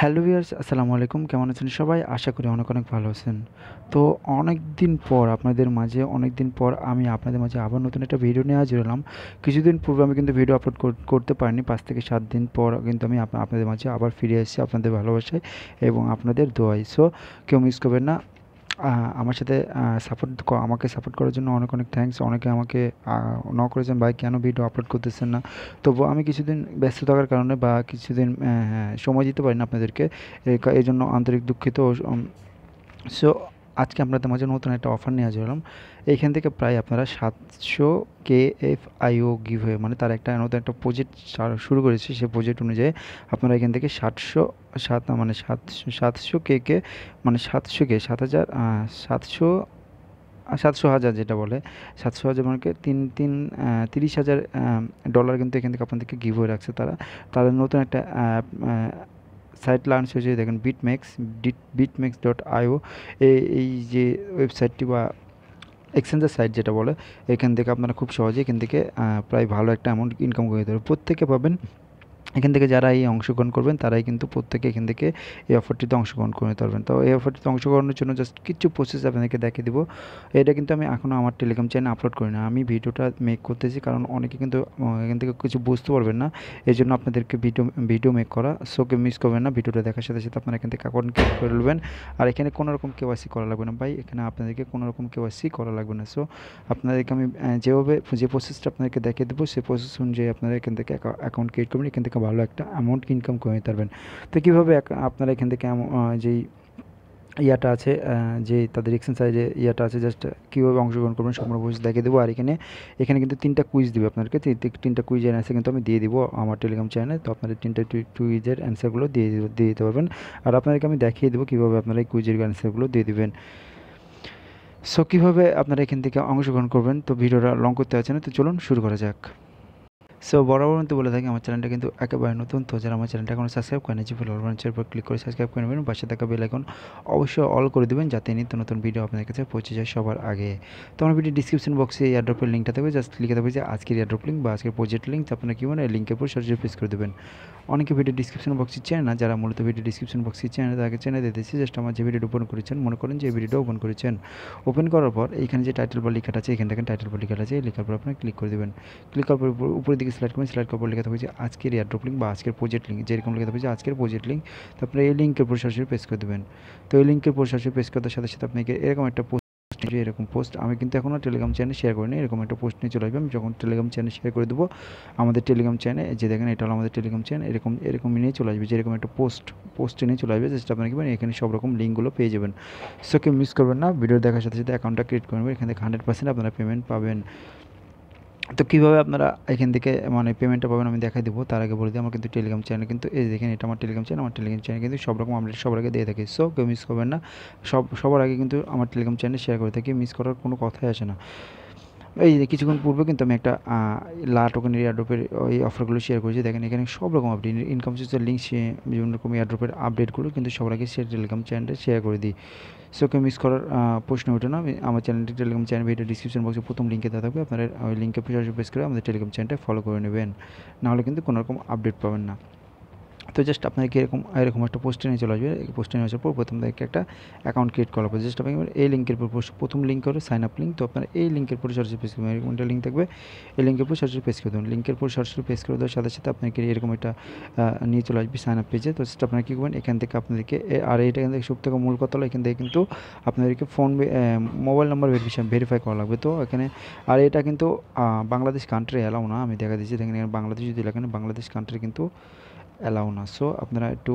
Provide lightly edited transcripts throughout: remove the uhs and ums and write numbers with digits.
Hello viewers, আসসালামু আলাইকুম। কেমন আছেন সবাই? আশা করি অনেক অনেক ভালো আছেন। তো অনেক দিন পর আমি আপনাদের মাঝে আবার নতুন একটা ভিডিও নিয়ে হাজির হলাম। কিছুদিন পূর্বে আমি কিন্তু ভিডিও আপলোড করতে পারিনি। ৫ থেকে ৭ দিন পর কিন্তু আমি আপনাদের মাঝে আবার ফিরে এসেছি আপনাদের ভালোবাসায় এবং আপনাদের দোয়ায়। সো কেউ মিস করবেন না। আমার সাথে আমাকে সাপোর্ট করার জন্য অনেক অনেক থ্যাঙ্কস। অনেকে আমাকে করেছেন, ভাই কেন ভিডিও আপলোড করতেছেন না? তবুও আমি কিছুদিন ব্যস্ত থাকার কারণে বা কিছুদিন সময় দিতে পারি না আপনাদেরকে। এই জন্য আন্তরিক দুঃখিত। সো আজকে আপনাদের মাঝে নতুন একটা অফার নিয়ে হাজির হলাম। এইখান থেকে প্রায় আপনারা ৭০০ KFIO গিভওয়ে, মানে তার একটা নতুন একটা প্রজেক্ট শুরু করেছে। সেই প্রজেক্ট অনুযায়ী আপনারা এখান থেকে ৭০০ কে মানে ৭০০ হাজার যেটা বলে, ৭০০ হাজার মানে ৩০,০০০ ডলার কিন্তু এখান থেকে আপনাদেরকে গিভওয়ে রাখছে তারা। তাদের নতুন একটা সাইট লঞ্চ হয়েছে, দেখেন bitmax.io। এই যে ওয়েবসাইটটি বা এক্সচেঞ্জের সাইট যেটা বলে, এখান থেকে আপনারা খুব সহজেই এখান থেকে প্রায় ভালো একটা অ্যামাউন্ট ইনকাম করে দিতে পারবেন। প্রত্যেকে পাবেন এখান থেকে, যারা এই অংশগ্রহণ করবেন তারাই কিন্তু প্রত্যেকে এখান থেকে এই অফারটিতে অংশগ্রহণ করে নিতে পারবেন। তো এই অফারটিতে অংশগ্রহণের জন্য জাস্ট কিছু প্রসেস আপনাদেরকে দেখিয়ে দেবো। এটা কিন্তু আমি এখনও আমার টেলিগ্রাম চ্যানেলে আপলোড করি না। আমি ভিডিওটা মেক করতেছি কারণ অনেকে কিন্তু এখান থেকে কিছু বুঝতে পারবেন না, এই জন্য আপনাদেরকে ভিডিও মেক করা। সো কেউ মিস করবেন না। ভিডিওটা দেখার সাথে সাথে আপনারা এখান থেকে অ্যাকাউন্ট ক্রিয়েট করে নেবেন। আর এখানে কোনো রকম কেওয়াইসি করা লাগবে না ভাই, এখানে আপনাদেরকে কোনো রকম কেওয়াইসি করা লাগবে না। সো আপনাদেরকে আমি যে প্রসেসটা আপনাদেরকে দেখিয়ে দেবো, সেই প্রসেস অনুযায়ী আপনারা এখান থেকে অ্যাকাউন্ট ক্রিয়েট করবেন। এখান থেকে ভালো একটা অ্যামাউন্ট ইনকাম করে নিতে পারবেন। তো কীভাবে আপনারা এখান থেকে যেই ইয়াটা আছে, যে তাদের এক্সচেঞ্জ সাইডে ইয়াটা আছে, জাস্ট কীভাবে অংশগ্রহণ করবেন সম্পূর্ণ প্রসেস দেখিয়ে দেবো। আর এখানে কিন্তু 3টা কুইজ দিবে আপনাদেরকে। 3টা কুইজের অ্যান্সার কিন্তু আমি দিয়ে দিব আমার টেলিগ্রাম চ্যানেলে। তো আপনাদের 3টা কুইজের অ্যান্সারগুলো দিয়ে দিতে পারবেন। আর আপনাদেরকে আমি দেখিয়ে দেবো কীভাবে আপনারা এই কুইজের অ্যান্সারগুলো দিয়ে দিবেন। সো কীভাবে আপনারা এখান থেকে অংশগ্রহণ করবেন, তো ভিডিওটা লং করতে আছে না, তো চলুন শুরু করা যাক। সো বরাবর কিন্তু বলে থাকি আমার চ্যানেলটা কিন্তু একেবারে নতুন। তো যারা আমার চ্যানেলটা এখনো সাবস্ক্রাইব করেন, যে বেলের উপর ক্লিক করে সাবস্ক্রাইব করে নেবেন। পাশে থাকা বেল আইকন অবশ্যই অল করে দেবেন, যাতে নিত্য নতুন ভিডিও আপনাদের কাছে পৌঁছে যায় সবার আগে। তো আমার ভিডিও ডিসক্রিপশন বক্সে এয়ারড্রপের লিঙ্কটা থাকবে, জাস্ট লিখে থাকবে যে আজকের এয়ারড্রপ লিঙ্ক বা আজকের প্রজেক্ট লিঙ্ক। আপনারা কী এই লিঙ্কের উপর সরাসরি প্রেস করে দেবেন। অনেকে ভিডিও ডিসক্রিপশন বক্সে চেনে না, যারা মূলত ভিডিও ডিসক্রিপশন বক্সে চেনে তাকে চেনে দিতেছি। জাস্ট আমার যে ভিডিওটা ওপেন করেছেন, মনে করেন যে এই ভিডিওটা ওপেন করেছেন। ওপেন করার পর এইখানে যে টাইটেল বা লেখাটা আছে, এখানে দেখেন টাইটেল বা লেখাটা আছে, এই লেখার পর আপনারা ক্লিক করে দেবেন। ক্লিক করার পর উপরের দিকে সিলেক্ট করবেন। সিলেক্ট করার পর লেখা থাকবে যে আজকের এয়ারড্রপ লিঙ্ক বা আজকের প্রজেক্ট লিঙ্ক, যেরকম লেখা থাকবে যে আজকের প্রজেক্ট লিঙ্ক। তো আপনারা এই লিঙ্কের উপর সরাসরি প্রেস করে দেবেন। তো এই লিঙ্কের উপর সরাসরি প্রেস করার সাথে সাথে আপনাকে এরকম একটা এরকম পোস্ট, আমি কিন্তু এখনও টেলিগ্রাম চ্যানেলে শেয়ার করিনি, এরকম একটা পোস্ট নিয়ে চলে আসবে। আমি যখন টেলিগ্রাম চ্যানেলে শেয়ার করে দেবো আমাদের টেলিগ্রাম চ্যানেলে, যে দেখেন এটা হলো আমাদের টেলিগ্রাম চ্যানেল, এরকম নিয়ে চলে আসবে, যেরকম একটা পোস্টে নিয়ে চলে আসবে। জাস্ট আপনারা কি এখানে সব রকম লিঙ্কগুলো পেয়ে যাবেন। সো কেউ মিস করবেন না, ভিডিও দেখার সাথে সাথে অ্যাকাউন্টটা ক্রিয়েট করবেন। এখান থেকে 100% আপনারা পেমেন্ট পাবেন। তো কীভাবে আপনারা এখান থেকে মানে পেমেন্টটা পাবেন আমি দেখাই দেবো। তার আগে বলে দিই, আমার কিন্তু টেলিগ্রাম চ্যানেল কিন্তু এই দেখেন, এটা আমার টেলিগ্রাম চ্যানেল। আমার টেলিগ্রাম চ্যানেল কিন্তু সব রকম আপডেট সবার আগে দিয়ে থাকি। সো কেউ মিস করবেন না, সবার আগে কিন্তু আমার টেলিগ্রাম চ্যানেল শেয়ার করে থাকি, মিস করার কোনো কথাই আসে না। এই যে কিছুক্ষণ পূর্বে কিন্তু আমি একটা টোকেনের এয়ারড্রপের ওই অফারগুলো শেয়ার করেছি। দেখেন এখানে সব রকম আপডেট, ইনকাম সোর্সের লিঙ্ক, বিভিন্ন রকম এয়ারড্রপের আপডেটগুলো কিন্তু সবার আগে টেলিগ্রাম চ্যানেলে শেয়ার করে দিই। সো কেউ মিস করার প্রশ্ন ওঠে না। আমি আমার চ্যানেলটি টেলিগ্রাম চ্যানেল ভিডিও ডিসক্রিপশন বক্সে প্রথম লিঙ্কে দেওয়া থাকবে, আপনারা ওই লিঙ্কে প্রেস করে আমাদের টেলিগ্রাম চ্যানেলটা ফলো করে নেবেন, নাহলে কিন্তু কোনো রকম আপডেট পাবেন না। তো জাস্ট আপনাকে এরকম একটা পোস্টে নিয়ে চলে আসবে। এই পোস্টে নিয়ে আসার পর প্রথম থেকে একটা অ্যাকাউন্ট ক্রিয়েট করার পর জাস্ট আপনাকে এই লিঙ্কের উপর প্রথম লিঙ্ক করে সাইন আপ লিঙ্ক। তো আপনার এই লিঙ্কের উপর সরাসরি প্রেস করবেন, এরকম একটা লিঙ্ক থাকবে, এই লিঙ্কের উপর সরাসরি প্রেস করে দেবেন। লিঙ্কের উপর সরাসরি প্রেস করে দেওয়ার সাথে সাথে আপনাকে এরকম একটা নিয়ে চলে আসবে সাইন আপ পেজে। তো জাস্ট আপনারা কী করবেন, এখান থেকে আপনাদেরকে আর এইটা এখান থেকে সব থেকে মূল কথা হলো, এখান থেকে কিন্তু আপনাদেরকে মোবাইল নাম্বার ভেরিফাই করা লাগবে। তো এখানে আর এটা কিন্তু বাংলাদেশ কান্ট্রি অ্যালাউ না, আমি দেখা দিচ্ছি। দেখেন এখানে বাংলাদেশ যদি লেখেন, বাংলাদেশ কান্ট্রি কিন্তু অ্যালাউ না। সো আপনারা একটু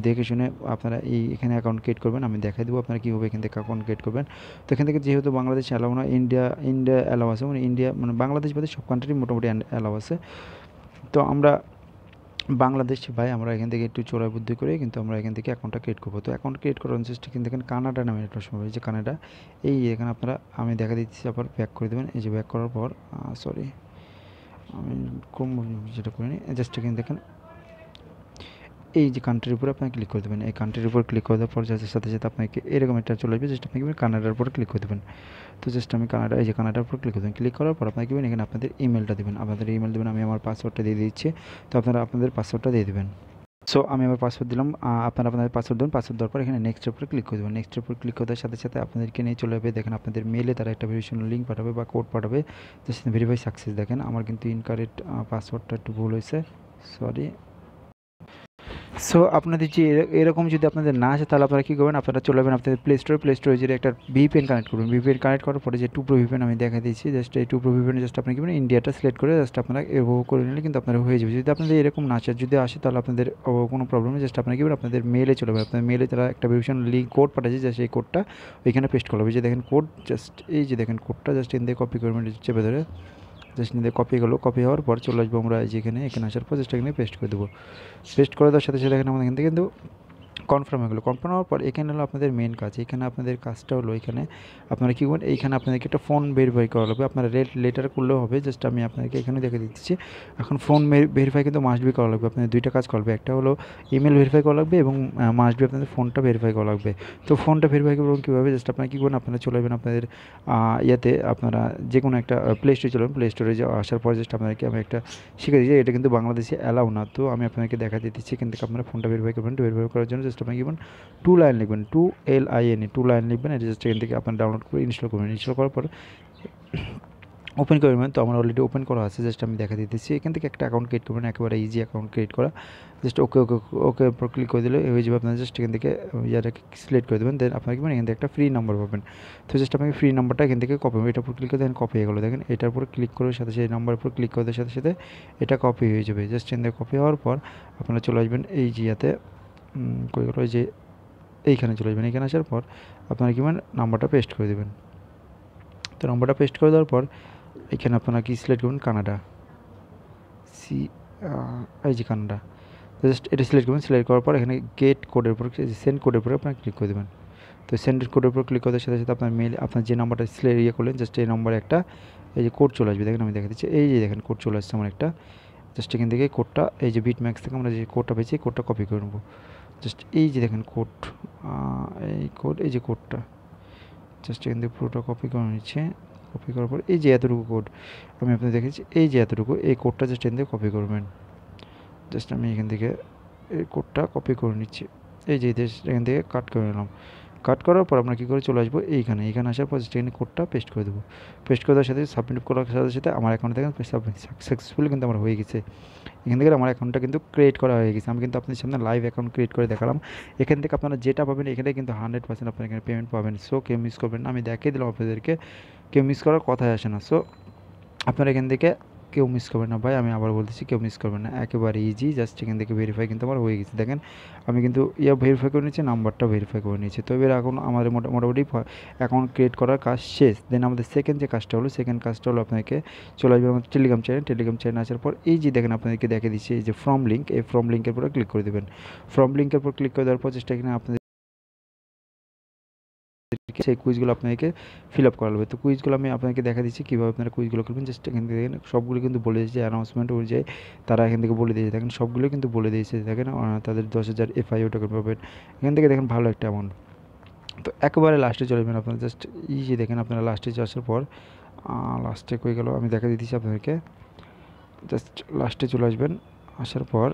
দেখে শুনে আপনারা এখানে অ্যাকাউন্ট ক্রিয়েট করবেন। আমি দেখাই দেবো আপনারা কীভাবে এখান থেকে অ্যাকাউন্ট ক্রিয়েট করবেন। তো এখান থেকে যেহেতু বাংলাদেশ অ্যালাউ না, ইন্ডিয়া অ্যালাউ আছে, মানে ইন্ডিয়া মানে বাংলাদেশ বাদে সব কান্ট্রি মোটামুটি অ্যালাউ আছে। তো আমরা বাংলাদেশ ভাই, আমরা এখান থেকে একটু চোরা বুদ্ধি করে কিন্তু আমরা এখান থেকে অ্যাকাউন্টটা ক্রিয়েট করবো। তো অ্যাকাউন্ট ক্রিয়েট করার জাস্ট কিন্তু এখানে কানাডা নামে একটা সময়, যে কানাডা, এখানে আপনারা আমি দেখা দিচ্ছি, আবার ব্যাক করে দেবেন। এই যে ব্যাক করার পর সরি আমি কম যেটা করে নিই, জাস্ট এখানে দেখেন এই যে কান্ট্রির উপরে আপনাকে ক্লিক করে দেবেন। এই কান্ট্রির উপর ক্লিক করে দেওয়ার পর সাথে সাথে আপনাকে এরকম একটা চলে আসবে, জাস্ট আপনাকে কানাডার উপর ক্লিক করে দেবেন। তো জাস্ট আমি এই যে কানাডার উপর ক্লিক করে দেবেন। ক্লিক করার পর আপনাকে এখানে আপনাদের ইমেলটা দেবেন, আমি আমার পাসওয়ার্ডটা দিয়ে দিচ্ছি। তো আপনারা আপনাদের পাসওয়ার্ডটা দিয়ে দেবেন। সো আমি আমার পাসওয়ার্ড দিলাম, আপনারা আপনাদের পাসওয়ার্ড দেবেন। পাসওয়ার্ড দেওয়ার পর এখানে নেক্সটের উপরে ক্লিক করে দেবেন। নেক্সটের উপর ক্লিক করার সাথে সাথে আপনাদেরকে নিয়ে চলে যাবে, দেখেন আপনাদের মেলে তারা একটা ভেরিফিকেশন লিঙ্ক পাঠাবে বা কোড পাঠাবে, জাস্ট ভেরিফাই সাকসেস। দেখেন আমার কিন্তু ইনকারেক্ট পাসওয়ার্ডটা একটু ভুল হয়েছে, সরি। সো আপনাদের যে এরকম যদি আপনাদের না আসে তাহলে আপনারা কী করবেন, আপনারা চলে যাবেন আপনাদের প্লে স্টোরে যে একটা ভিপিএন কানেক্ট করবেন। ভিপিএন কানেক্ট করার পরে যে 2 Pro ভিপিএন আমি দেখা দিয়েছি, জাস্ট এই 2 Pro ভিপিএন জাস্ট আপনি কী করবেন, ইন্ডিয়াটা সিলেক্ট করে জাস্ট আপনারা এভাবে করে নিলে কিন্তু আপনারা হয়ে যাবে। যদি আপনাদের এরকম না আসে, যদি আসে তাহলে আপনাদের কোনো প্রবলেম নেই, জাস্ট আপনারা কী করবেন, আপনাদের মেলে চলে যাবেন। আপনাদের মেলে তারা একটা ভেরিফিকেশন লিঙ্ক কোড পাঠাচ্ছে, জাস্ট এই কোডটা ওইখানে পেস্ট করবে। যে দেখেন কোড, জাস্ট এই যে দেখেন কোডটা জাস্ট এখান থেকে কপি করবেন চেপে ধরে, জাস্ট নিতে কপি গেলো। কপি হওয়ার পর চলে আসবো আমরা যেখানে, এখানে আসার পর জাস্ট এখানে পেস্ট করে দেবো। পেস্ট করে দেওয়ার সাথে সাথে এখানে আমাদের এখান থেকে কিন্তু কনফার্ম হয়ে গেলো। কনফার্ম হওয়ার পর এখানে হলো আপনাদের মেন কাজ। এখানে আপনাদের কাজটা হলো, এখানে আপনারা কী করবেন, এইখানে আপনাদেরকে একটা ফোন ভেরিফাই করা লাগবে। আপনারা লেটার করলেও হবে, জাস্ট আমি আপনাদেরকে এখানে দেখে দিচ্ছি। এখন ফোন ভেরিফাই কিন্তু মাস্ট বি করা লাগবে। আপনাদের দুইটা কাজ করবে, একটা হলো ইমেল ভেরিফাই করা লাগবে এবং মাস্ট বি আপনাদের ফোনটা ভেরিফাই করা লাগবে। তো ফোনটা ভেরিফাই করবেন কীভাবে, জাস্ট আপনারা কী করবেন, আপনারা চলে যাবেন আপনাদের ইয়াতে, আপনারা যে কোনো একটা প্লে স্টোরে চলবেন। প্লে স্টোরে আসার পর জাস্ট আপনাদেরকে আমি একটা শিখে দিচ্ছি, এটা কিন্তু বাংলাদেশে অ্যালাউ না। তো আমি আপনাদেরকে দেখা দিচ্ছি, এখান থেকে আপনারা ফোনটা ভেরিফাই করবেন। ভেরিফাই করার জন্য জাস্ট আপনাকে কী 2 লাইন লিখবেন, 2LINE 2 লাইন লিখবেন। এটা জাস্ট এখান থেকে আপনার ডাউনলোড করে ইনস্টল করবেন। ইনস্টল করার পর ওপেন করবেন। তো আমার অলরেডি ওপেন করা আছে, জাস্ট আমি দেখা দিতেছি। এখান থেকে একটা অ্যাকাউন্ট ক্রিয়েট করবেন, একেবারে ইজি অ্যাকাউন্ট ক্রিয়েট করা। জাস্ট ওকে ওকে ওকে উপর ক্লিক করে দিলে হয়ে যাবে। আপনার জাস্ট এখান থেকে ইয়াটাকে সিলেক্ট করে দেবেন, দেন আপনার কি এখান থেকে একটা ফ্রি নাম্বার পাবেন। তো জাস্ট আপনাকে ফ্রি নাম্বারটা এখান থেকে কপি হবে, এটার উপর ক্লিক করে দেন, কপি হয়ে গেলো। দেখেন এটার উপর ক্লিক করার সাথে সেই নাম্বারের উপর ক্লিক করার সাথে সাথে এটা কপি হয়ে যাবে। জাস্ট এখান থেকে কপি হওয়ার পর আপনারা চলে আসবেন এই যে ইয়াতে, কই গেলো, এই যে এইখানে চলে যাবেন। এখানে আসার পর আপনারা কি নাম্বারটা পেস্ট করে দেবেন। তো নাম্বারটা পেস্ট করে দেওয়ার পর এখানে আপনারা কি সিলেক্ট করবেন, কানাডা, এই যে কানাডা। তো জাস্ট এটা সিলেক্ট করবেন। সিলেক্ট করার পর এখানে গেট কোডের উপর, সেন্ড কোডের উপরে আপনারা ক্লিক করে দেবেন। তো সেন্ড কোডের উপর ক্লিক করার সাথে সাথে আপনার মেল, আপনার যে নাম্বারটা করলেন, জাস্ট এই নম্বরে একটা এই যে কোড চলে আসবে। দেখেন আমি দেখা দিচ্ছি, এই যে দেখেন কোড চলে আসছে আমার একটা। জাস্ট এখান থেকে কোডটা, এই যে বিটম্যাক্স থেকে আমরা যে কোডটা পেয়েছি, কোডটা কপি করে নেবো। জাস্ট এই যে দেখেন কোড, এই যে কোডটা জাস্ট এখান থেকে পুরোটা কপি করে নিচ্ছে। কপি করার পর এই যে এতটুকু কোড আমি আপনাদের দেখেছি, এই যে এতটুকু এই কোডটা জাস্ট এখান থেকে কপি করবেন। জাস্ট আমি এখান থেকে এই কোডটা কপি করে নিচ্ছি, এই যে এখান থেকে কাট করে নিলাম। কাট করার পর আমরা কী করে চলে আসবো এইখানে। এখানে আসার পর এখানে কোডটা পেস্ট করে দেবো। পেস্ট করে দেওয়ার সাথে সাবমিট করার সাথে সাথে আমার অ্যাকাউন্টে দেখেন সাকসেসফুলি কিন্তু আমার হয়ে গেছে। এখান থেকে আমার অ্যাকাউন্টটা কিন্তু ক্রিয়েট করা হয়ে গেছে। আমি কিন্তু আপনাদের সামনে লাইভ অ্যাকাউন্ট ক্রিয়েট করে দেখালাম। এখান থেকে আপনারা যেটা পাবেন এখানে কিন্তু 100% আপনারা এখানে পেমেন্ট পাবেন। সো কেউ মিস করবেন না, আমি দেখিয়ে দিলাম আপনাদেরকে, কেউ মিস করার কথাই আসে না। সো আপনারা এখান থেকে কেউ মিস করবেন না ভাই, আমি আবার বলতেছি, কেউ মিস করবেন না, একেবারে ইজি। জাস্ট এখান থেকে ভেরিফাই কিন্তু আমার হয়ে গেছে। দেখেন আমি কিন্তু ভেরিফাই করে নিচ্ছি, নাম্বারটা ভেরিফাই করে নিয়েছি। তো এবার এখন আমাদের মোটামুটি অ্যাকাউন্ট ক্রিয়েট করার কাজ শেষ। দেন আমাদের সেকেন্ড যে কাজটা হলো, সেকেন্ড কাজটা হলো আপনাকে চলে আসবে আমাদের টেলিগ্রাম চ্যানেল আসার পর এই যে দেখেন আপনাদেরকে দেখে দিচ্ছি এই যে ফর্ম লিঙ্ক, এই ফর্ম লিঙ্কের পরে ক্লিক করে দেবেন। ফর্ম লিঙ্কের পর ক্লিক করে দেওয়ার পর চেষ্টা এখানে আপনাদের সেই কুইজগুলো আপনাদেরকে ফিল আপ করা হবে। তো কুইজগুলো আমি আপনাকে দেখা দিচ্ছি কীভাবে আপনারা কুইজগুলো করবেন। জাস্ট এখান থেকে দেখেন সবগুলো কিন্তু বলে দিয়েছে, অ্যানাউন্সমেন্ট অনুযায়ী তারা এখান থেকে বলে দিয়েছে। দেখেন সবগুলো কিন্তু বলে দিয়েছে, দেখেন তাদের 10,000 FIO টোকেন পাবেন এখান থেকে, দেখেন ভালো একটা অ্যামাউন্ট। তো একেবারে লাস্টে চলে যাবেন আপনারা, জাস্ট যে দেখেন আপনারা লাস্টে আসার পর লাস্টে কই গেল আমি দেখা দিচ্ছি আপনাদেরকে। জাস্ট লাস্টে চলে আসবেন, আসার পর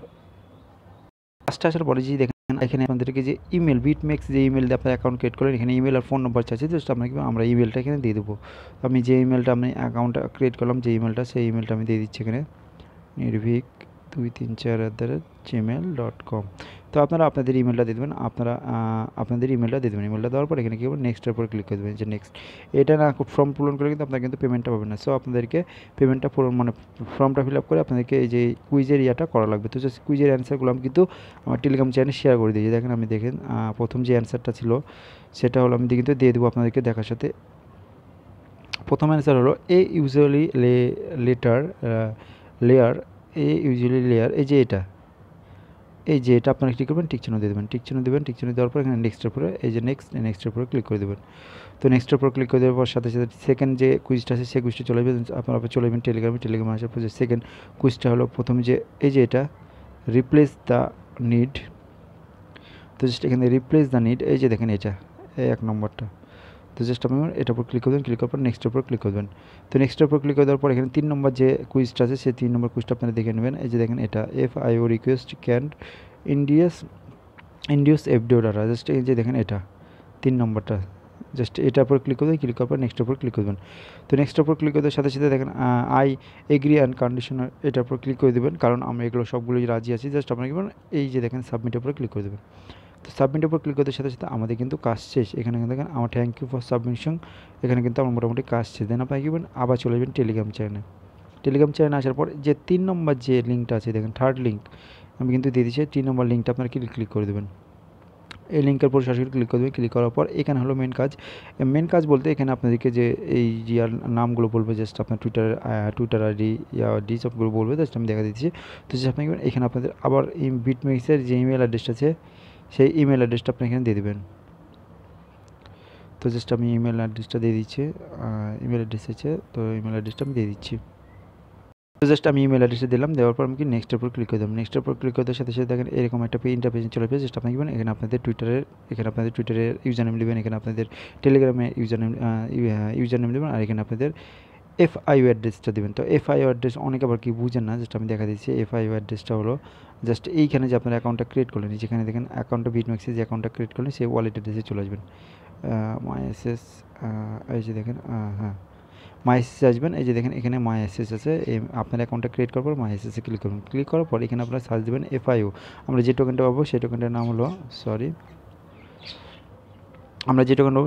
লাস্টে আসার পরে যে দেখেন এখানে আপনাদেরকে যে ইমেল, বিটম্যাক্স যে ইমেল দিয়ে আপনার অ্যাকাউন্ট ক্রিয়েট করেন, এখানে ইমেল আর ফোন নম্বর চাইছে। জাস্ট আমরা ইমেলটা এখানে দিয়ে দেবো। আমি যে ইমেলটা আমি অ্যাকাউন্টটা ক্রিয়েট করলাম, যে ইমেলটা, সেই ইমেলটা আমি দিয়ে দিচ্ছি এখানে, nirvik234@gmail.com। তো আপনারা আপনাদের ইমেলটা দিয়ে দেবেন, আপনাদের ইমেলটা দিয়ে দেবেন। ইমেলটা দেওয়ার পর এখানে কী করবেন, নেক্সটের উপর ক্লিক করে দেবেন। যে নেক্সট, এটা না ফর্ম পূরণ করে কিন্তু আপনারা কিন্তু পেমেন্টটা পাবেন না। সো আপনাদেরকে পেমেন্টটা পূরণ ফর্মটা ফিল আপ করে আপনাদেরকে এই যে কুইজের ইয়াটা করা লাগবে। তো জাস্ট কুইজের অ্যান্সারগুলো আমি কিন্তু আমার টেলিগ্রাম চ্যানেলে শেয়ার করে দিয়েছি। দেখেন আমি প্রথম যে অ্যান্সারটা ছিল সেটা হলো, আমি কিন্তু দিয়ে দেবো আপনাদেরকে দেখার সাথে। প্রথম অ্যান্সার হলো ইউজুয়ালি লেয়ার এই যে এটা আপনারা কী করবেন, টিক চিহ্ন দিয়ে দেবেন। টিক চিহ্ন দেওয়ার পর এখানে নেক্সটের উপরে এই যে নেক্সটের উপরে ক্লিক করে দেবেন। তো নেক্সটের উপর ক্লিক করে দেওয়ার পর সাথে সাথে সেকেন্ড যে কুইজটা আছে সেই কুইজটা চলে যাবে। আপনারা চলে যাবেন টেলিগ্রামে আসার পর যে সেকেন্ড কুইজটা হলো, প্রথমে যে এই যে এটা রিপ্লেস দ্য নিড। তো জাস্ট এখানে রিপ্লেস দ্য নিড, এই যে দেখেন এটা এই 1 নম্বরটা। তো জাস্ট আপনি এটার উপর ক্লিক করবেন, ক্লিক করার পর নেক্সটের উপর ক্লিক করবেন। তো নেক্সটের উপর ক্লিক করে দেওয়ার পর এখানে 3 নম্বর যে কুইজটা আছে সেই 3 নম্বর কুইজটা আপনারা দেখে নেবেন। এই যে দেখেন এটা FIO request can India's India's FDO data, just এই যে দেখেন এটা 3 নম্বরটা, জাস্ট এটার উপর ক্লিক করবেন, ক্লিক করার পর নেক্সটের উপর ক্লিক করবেন। তো নেক্সটের উপর ক্লিক করতে সাথে সাথে দেখেন আই এগ্রি অ্যান্ড কন্ডিশনার, এটার উপর ক্লিক করে দেবেন, কারণ আমরা এগুলো সবগুলোই রাজি আছি। জাস্ট আপনার কি এই যে দেখেন সাবমিটের উপর ক্লিক করে দেবেন। তো সাবমিটের উপর ক্লিক করতে সাথে সাথে আমাদের কিন্তু কাজ শেষ। এখানে কিন্তু দেখেন আমার থ্যাংক ইউ ফর সাবমিশন, এখানে কিন্তু আমার মোটামুটি কাজ শেষ। দেন আপনি কি করবেন, আবার চলে যাবেন টেলিগ্রাম চ্যানেলে। টেলিগ্রাম চ্যানেলে আসার পর যে 3 নম্বর যে লিঙ্কটা আছে দেখেন, থার্ড লিঙ্ক আমি কিন্তু দিয়ে দিচ্ছি, 3 নম্বর লিঙ্কটা আপনার ক্লিক করে দেবেন। এই লিঙ্কের উপর সরাসরি ক্লিক করবেন। ক্লিক করার পর এখানে হলো মেন কাজ। মেন কাজ বলতে এখানে আপনাদেরকে যে এই যে নামগুলো বলবে, জাস্ট আপনার টুইটার আইডি আইডি সবগুলো বলবে, জাস্ট আমি দেখা দিচ্ছি। তো জাস্ট আপনি এখানে আপনাদের আবার এই বিটমেক্সের যে ইমেল অ্যাড্রেসটা আছে সেই ইমেল অ্যাড্রেসটা আপনি এখানে দিয়ে দেবেন। তো জাস্ট আমি ইমেল অ্যাড্রেসটা দিয়ে দিচ্ছি, ইমেল অ্যাড্রেস আছে, তো ইমেল অ্যাড্রেসটা আমি দিয়ে দিচ্ছি। তো জাস্ট আমি ইমেল অ্যাড্রেসে দিলাম, দেওয়ার পর আমি কি নেক্সটের উপর ক্লিক করে দিলাম। নেক্সটের উপর ক্লিক করতে সাথে সাথে দেখেন এরকম একটা ইন্টারফেস চলে আসবে। জাস্ট আপনি কি এখানে আপনাদের টুইটারের ইউজার নেম দেবেন, এখানে আপনাদের টেলিগ্রামে ইউজার নেম দেবেন, আর এখানে আপনাদের এফআইও অ্যাড্রেসটা দেবেন। তো এফআইও অ্যাড্রেস অনেকে আবার কি বুঝেন না, জাস্ট আমি দেখা দিচ্ছি। এফআইও অ্যাড্রেসটা হলো জাস্ট এইখানে যে আপনার অ্যাকাউন্টটা ক্রিয়েট করলেন, যেখানে দেখেন অ্যাকাউন্টটা বিটম্যাক্সে যে অ্যাকাউন্টটা ক্রিয়েট করলেন সেই ওয়ালেট অ্যাড্রেসে চলে আসবেন। মাইএসএস, এই যে দেখেন, হ্যাঁ মাইএসএসে আসবেন। এই যে দেখেন এখানে মাইএসএস আছে, আপনার অ্যাকাউন্টটা ক্রিয়েট করার পর মাইএসএসে ক্লিক করুন। ক্লিক করার পর এখানে আপনারা সার্চ দেবেন এফআইও। আমরা যে টোকেনটা পাবো সেই টোকেনটার নাম হলো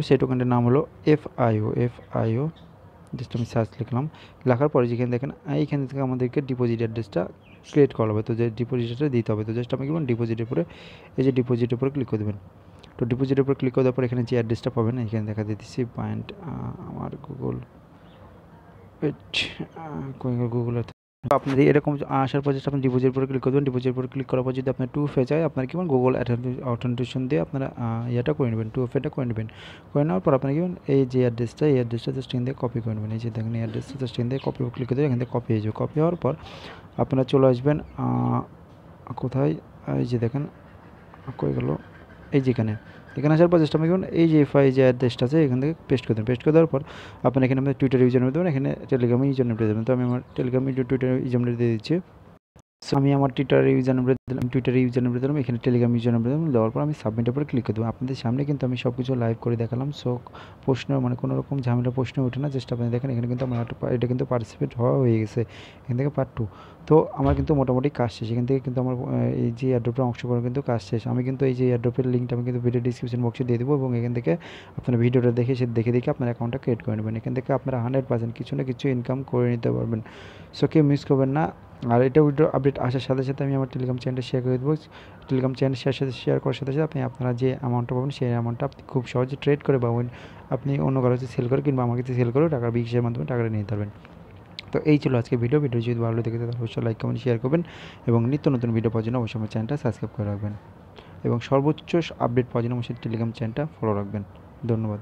সেই টোকেনটার নাম হলো এফআইও। জাস্ট আমি সার্চ লিখলাম, লেখার পরে যেখানে দেখেন এইখান থেকে আমাদেরকে ডিপোজিট অ্যাড্রেসটা ক্রিয়েট করা হবে। তো যে ডিপোজিটটা দিতে হবে, তো জাস্ট আমি কি বলুন ডিপোজিটের উপরে, এই যে ডিপোজিটের উপরে ক্লিক করে দেবেন। তো ডিপোজিটের উপর ক্লিক করার পর এখানে যে অ্যাড্রেসটা পাবেন এখানে দেখা দিতেছি পয়েন্ট, আমার গুগল আপনাদের এরকম আসার পর জাস্ট আপনি ডিপোজিটের উপরে ক্লিক করবেন। ডিপোজিটের উপরে ক্লিক করার পর যদি আপনার 2FA চায়, আপনার কি গুগল অথেন্টিকেশন দিয়ে আপনারা ইয়েটা করে নেবেন, 2FAটা করে নেবেন। করে নেওয়ার পর আপনার কি এই যে অ্যাড্রেসটা, এই অ্যাড্রেসটা জাস্ট এখান থেকে কপি করে নেবেন। এই যে দেখেন এই অ্যাড্রেসটা জাস্ট এখান থেকে কপি ক্লিক করে এখান থেকে কপি হয়ে যাবে। কপি হওয়ার পর আপনারা চলে আসবেন কোথায়, এই যে দেখেন কই গেল, এই যেখানে এখানে আসার পর জাস্ট আমি এই যে এফআই যে অ্যাড্রেসটা আছে এখান থেকে পেস্ট করে দেবেন। পেস্ট করে দেওয়ার পর আপনার এখানে আমাদের টুইটার ইউজার নেম দেবেন, এখানে টেলিগ্রামে ইউজার নেমটা দেবেন। তো আমি আমার টেলিগ্রামে টুইটার ইউজার নেম দিয়ে দিচ্ছি। সো আমি আমার টুইটারের ইউজার নেম দিলাম, এখানে টেলিগ্রাম ইউজার নেম দিলাম। দেওয়ার পর আমি সাবমিটের উপর ক্লিক করে দেবো। আপনাদের সামনে কিন্তু আমি সব কিছু লাইভ করে দেখালাম। সো প্রশ্ন কোনো রকম ঝামেলা প্রশ্ন ওঠে না। জাস্ট আপনি দেখেন এখানে কিন্তু আমার এটা কিন্তু পার্টিসিপেট হওয়া হয়ে গেছে, এখান থেকে পার্ট 2। তো আমার কিন্তু মোটামুটি কাজ শেষ। এখান থেকে কিন্তু আমার এই যে এয়ারড্রপের অংশগ্রহণ কিন্তু কাজ শেষ। আমি কিন্তু এই যে এয়ারড্রপের লিঙ্কটা আমি কিন্তু ভিডিও ডিসক্রিপশন বক্সে দিয়ে দেবো, এবং এখান থেকে আপনারা ভিডিওটা দেখে আপনার অ্যাকাউন্টটা ক্রিয়েট করে নেবেন। এখান থেকে আপনারা 100% কিছু না কিছু ইনকাম করে নিতে পারবেন। সো কেউ মিস করবেন না। আর এটা উইড্রো আপডেট আসার সাথে সাথে আমি আমার টেলিগ্রাম চ্যানেলটা শেয়ার করে দেবো। টেলিগ্রাম চ্যানেল শেয়ার করার সাথে সাথে আপনি আপনারা যে অ্যামাউন্টটা পাবেন সেই অ্যামাউন্টটা আপনি খুব সহজে ট্রেড করে পাবেন। আপনি অন্য কারো কাছে সেল করে কিংবা আমার কাছে সেল করে টাকা বিকাশের মাধ্যমে টাকাটা নিতে পারবেন। তো এই ছিল আজকে ভিডিও যদি ভালো লেগে থাকে তাহলে অবশ্যই লাইক কমেন্ট শেয়ার করবেন, এবং নিত্য নতুন ভিডিও পাওয়ার জন্য অবশ্যই আমার চ্যানেলটা সাবস্ক্রাইব করে রাখবেন, এবং সর্বোচ্চ আপডেট পাওয়ার জন্য অবশ্যই টেলিগ্রাম চ্যানেলটা ফলো রাখবেন। ধন্যবাদ।